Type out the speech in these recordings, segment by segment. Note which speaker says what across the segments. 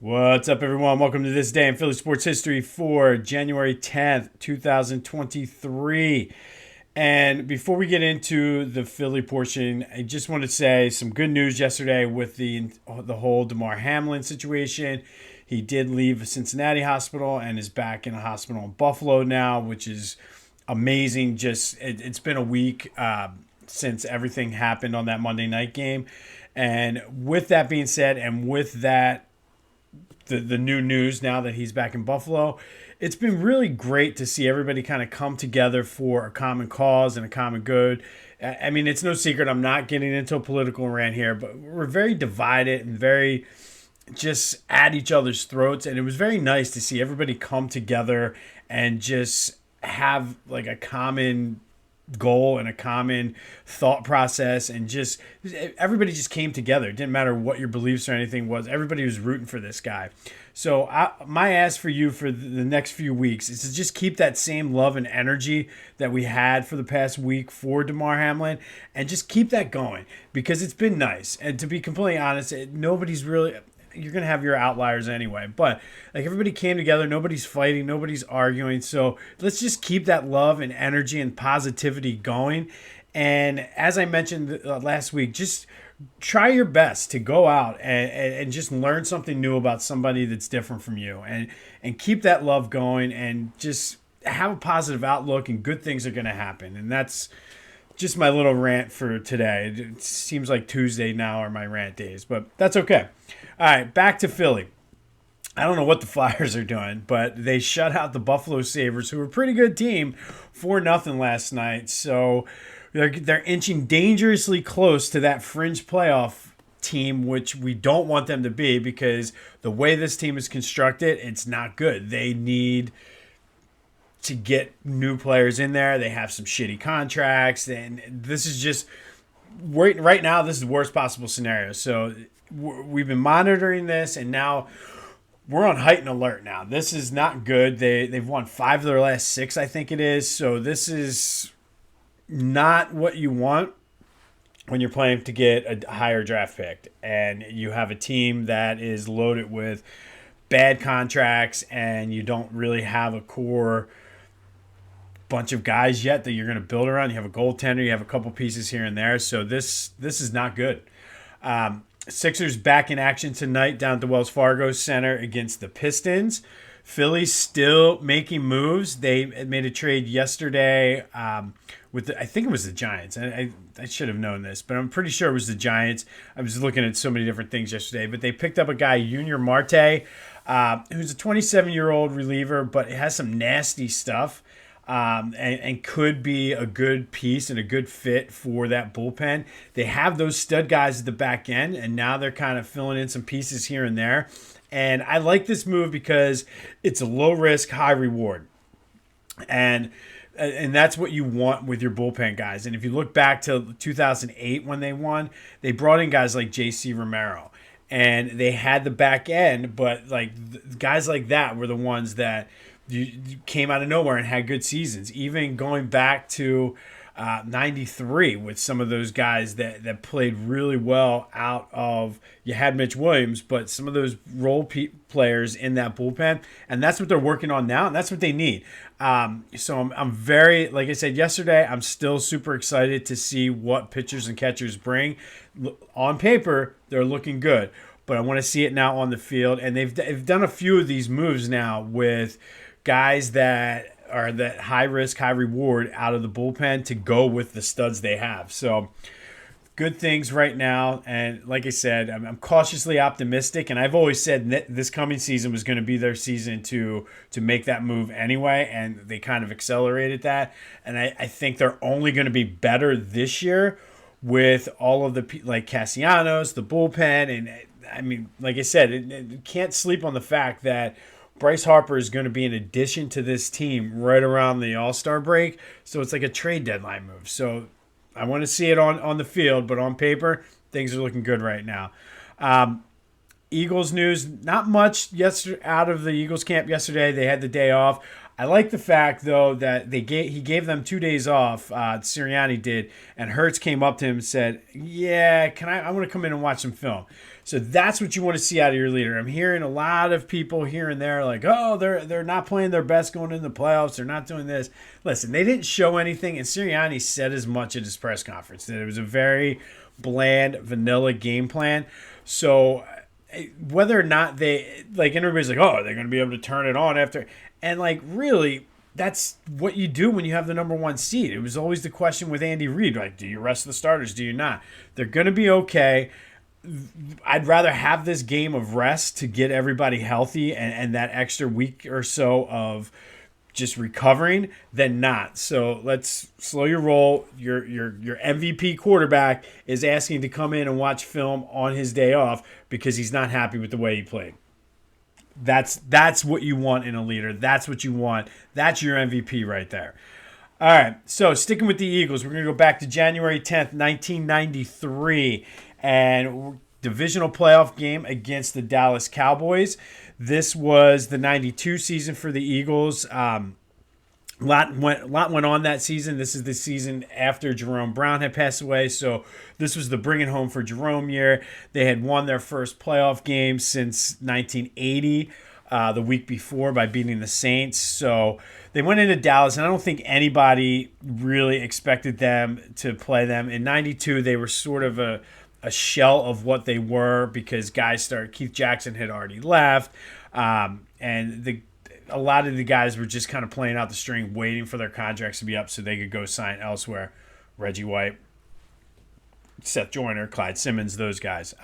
Speaker 1: What's up, everyone? Welcome to this day in Philly sports history for January 10th, 2023. And before we get into the Philly portion, I just want to say some good news yesterday with the whole Damar Hamlin situation. He did leave Cincinnati Hospital and is back in a hospital in Buffalo now, which is amazing. It's been a week since everything happened on that Monday night game. And with that being said, and with that the new news now that he's back in Buffalo, it's been really great to see everybody kind of come together for a common cause and a common good. I mean, it's no secret I'm not getting into a political rant here, but we're very divided and very just at each other's throats. And it was very nice to see everybody come together and just have like a common goal and a common thought process, and just everybody just came together. It didn't matter what your beliefs or anything was. Everybody was rooting for this guy. So my ask for you for the next few weeks is to just keep that same love and energy that we had for the past week for Damar Hamlin, and just keep that going, because it's been nice. And to be completely honest, nobody's really, you're going to have your outliers anyway, but like everybody came together, nobody's fighting, nobody's arguing. So let's just keep that love and energy and positivity going. And as I mentioned last week, just try your best to go out and just learn something new about somebody that's different from you, and keep that love going, and just have a positive outlook, and good things are going to happen. And that's just my little rant for today. It seems like Tuesday now are my rant days, but that's okay. All right, back to Philly. I don't know what the Flyers are doing, but they shut out the Buffalo Sabres, who were a pretty good team, 4-0 last night. So they're inching dangerously close to that fringe playoff team, which we don't want them to be, because the way this team is constructed, it's not good. They need to get new players in there. They have some shitty contracts, and this is just right now, this is the worst possible scenario. So we've been monitoring this, and now we're on heightened alert now. This is not good. They've won 5 of their last 6, I think it is. So this is not what you want when you're playing to get a higher draft pick, and you have a team that is loaded with bad contracts, and you don't really have a core bunch of guys yet that you're going to build around. You have a goaltender, you have a couple pieces here and there. So this is not good. Sixers back in action tonight down at the Wells Fargo Center against the Pistons. Philly's still making moves. They made a trade yesterday with I think it was the Giants. I should have known this, but I'm pretty sure it was the Giants. I was looking at so many different things yesterday, but they picked up a guy, Junior Marte, who's a 27-year-old reliever, but it has some nasty stuff. And could be a good piece and a good fit for that bullpen. They have those stud guys at the back end, and now they're kind of filling in some pieces here and there. And I like this move because it's a low risk, high reward. And that's what you want with your bullpen guys. And if you look back to 2008 when they won, they brought in guys like J.C. Romero. And they had the back end, but like guys like that were the ones that you came out of nowhere and had good seasons. Even going back to 93 with some of those guys that played really well out of, you had Mitch Williams, but some of those players in that bullpen, and that's what they're working on now, and that's what they need. So I'm very, like I said yesterday, I'm still super excited to see what pitchers and catchers bring. On paper, they're looking good, but I want to see it now on the field, and they've done a few of these moves now with guys that are that high risk, high reward out of the bullpen to go with the studs they have. So good things right now. And like I said, I'm cautiously optimistic. And I've always said that this coming season was going to be their season to make that move anyway. And they kind of accelerated that. And I think they're only going to be better this year with all of the, like Castellanos, the bullpen. And I mean, like I said, it can't sleep on the fact that Bryce Harper is going to be an addition to this team right around the All-Star break. So it's like a trade deadline move. So I want to see it on the field, but on paper, things are looking good right now. Eagles news, not much out of the Eagles camp yesterday. They had the day off. I like the fact, though, that he gave them 2 days off. Sirianni did, and Hurts came up to him and said, "Yeah, I want to come in and watch some film." So that's what you want to see out of your leader. I'm hearing a lot of people here and there like, oh, they're not playing their best going into the playoffs. They're not doing this. Listen, they didn't show anything, and Sirianni said as much at his press conference that it was a very bland, vanilla game plan. So whether or not they, like, everybody's like, oh, they're going to be able to turn it on after. And, like, really, that's what you do when you have the number one seed. It was always the question with Andy Reid, like, do you rest the starters? Do you not? They're going to be okay. I'd rather have this game of rest to get everybody healthy and that extra week or so of just recovering than not. So let's slow your roll. Your MVP quarterback is asking to come in and watch film on his day off because he's not happy with the way he played. That's what you want in a leader. That's what you want. That's your MVP right there. All right, so sticking with the Eagles, we're going to go back to January 10th, 1993, and divisional playoff game against the Dallas Cowboys. This was the 92 season for the Eagles. A lot went on that season. This is the season after Jerome Brown had passed away, so this was the bring it home for Jerome year. They had won their first playoff game since 1980, the week before, by beating the Saints. So they went into Dallas, and I don't think anybody really expected them to play them. In 92, they were sort of a shell of what they were because Keith Jackson had already left, and a lot of the guys were just kind of playing out the string, waiting for their contracts to be up so they could go sign elsewhere. Reggie White, Seth Joyner, Clyde Simmons, those guys.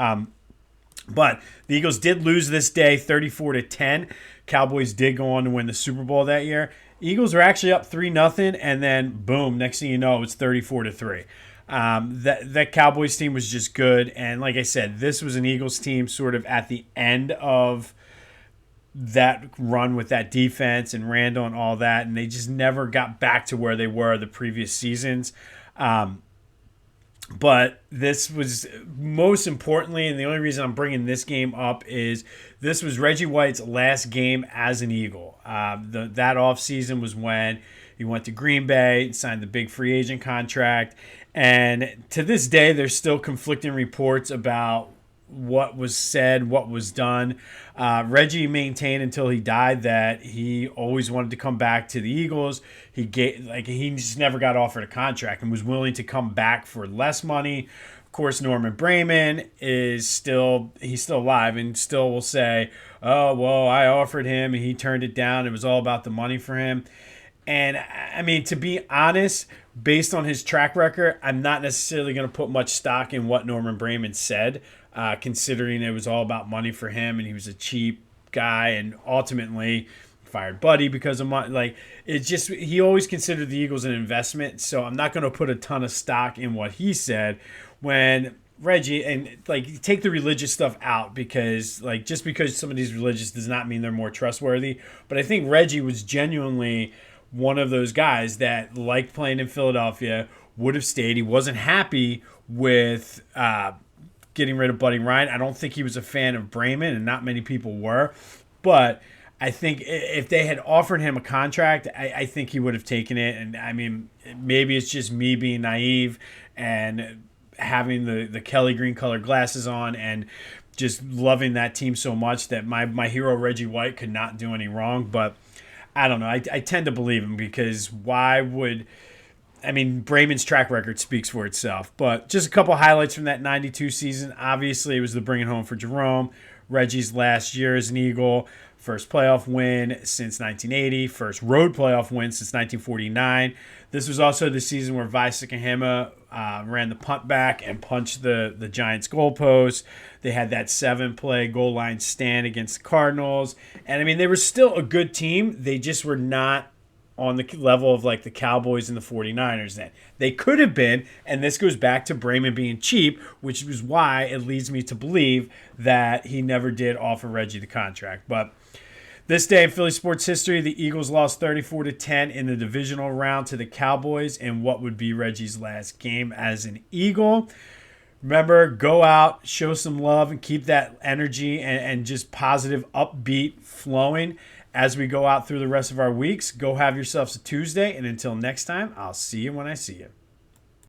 Speaker 1: But the Eagles did lose this day, 34-10. Cowboys did go on to win the Super Bowl that year. Eagles were actually up 3-0, and then boom, next thing you know, it's 34-3. That Cowboys team was just good, and like I said, this was an Eagles team sort of at the end of that run with that defense and Randall and all that, and they just never got back to where they were the previous seasons. But this was most importantly, and the only reason I'm bringing this game up is this was Reggie White's last game as an Eagle. That offseason was when he went to Green Bay, signed the big free agent contract, and to this day, there's still conflicting reports about what was said, what was done. Reggie maintained until he died that he always wanted to come back to the Eagles. He just never got offered a contract and was willing to come back for less money. Of course, Norman Brayman he's still alive and still will say, "Oh, well, I offered him and he turned it down. It was all about the money for him." And I mean, to be honest, based on his track record, I'm not necessarily going to put much stock in what Norman Brayman said. Considering it was all about money for him and he was a cheap guy and ultimately fired Buddy because of money. Like, it's just, he always considered the Eagles an investment, so I'm not going to put a ton of stock in what he said when Reggie, and like, take the religious stuff out because, like, just because somebody's religious does not mean they're more trustworthy. But I think Reggie was genuinely one of those guys that liked playing in Philadelphia, would have stayed. He wasn't happy with getting rid of Buddy Ryan. I don't think he was a fan of Brayman, and not many people were. But I think if they had offered him a contract, I think he would have taken it. And, I mean, maybe it's just me being naive and having the Kelly green colored glasses on and just loving that team so much that my hero Reggie White could not do any wrong. But I don't know. I tend to believe him because why would... I mean, Brayman's track record speaks for itself. But just a couple highlights from that 92 season. Obviously, it was the bring it home for Jerome. Reggie's last year as an Eagle. First playoff win since 1980. First road playoff win since 1949. This was also the season where Vi Sikahema ran the punt back and punched the Giants' goalpost. They had that 7-play goal line stand against the Cardinals. And, I mean, they were still a good team. They just were not on the level of like the Cowboys and the 49ers then. They could have been, and this goes back to Brayman being cheap, which is why it leads me to believe that he never did offer Reggie the contract. But this day in Philly sports history, the Eagles lost 34-10 in the divisional round to the Cowboys in what would be Reggie's last game as an Eagle. Remember, go out, show some love, and keep that energy and just positive, upbeat flowing as we go out through the rest of our weeks. Go have yourselves a Tuesday, and until next time, I'll see you when I see you.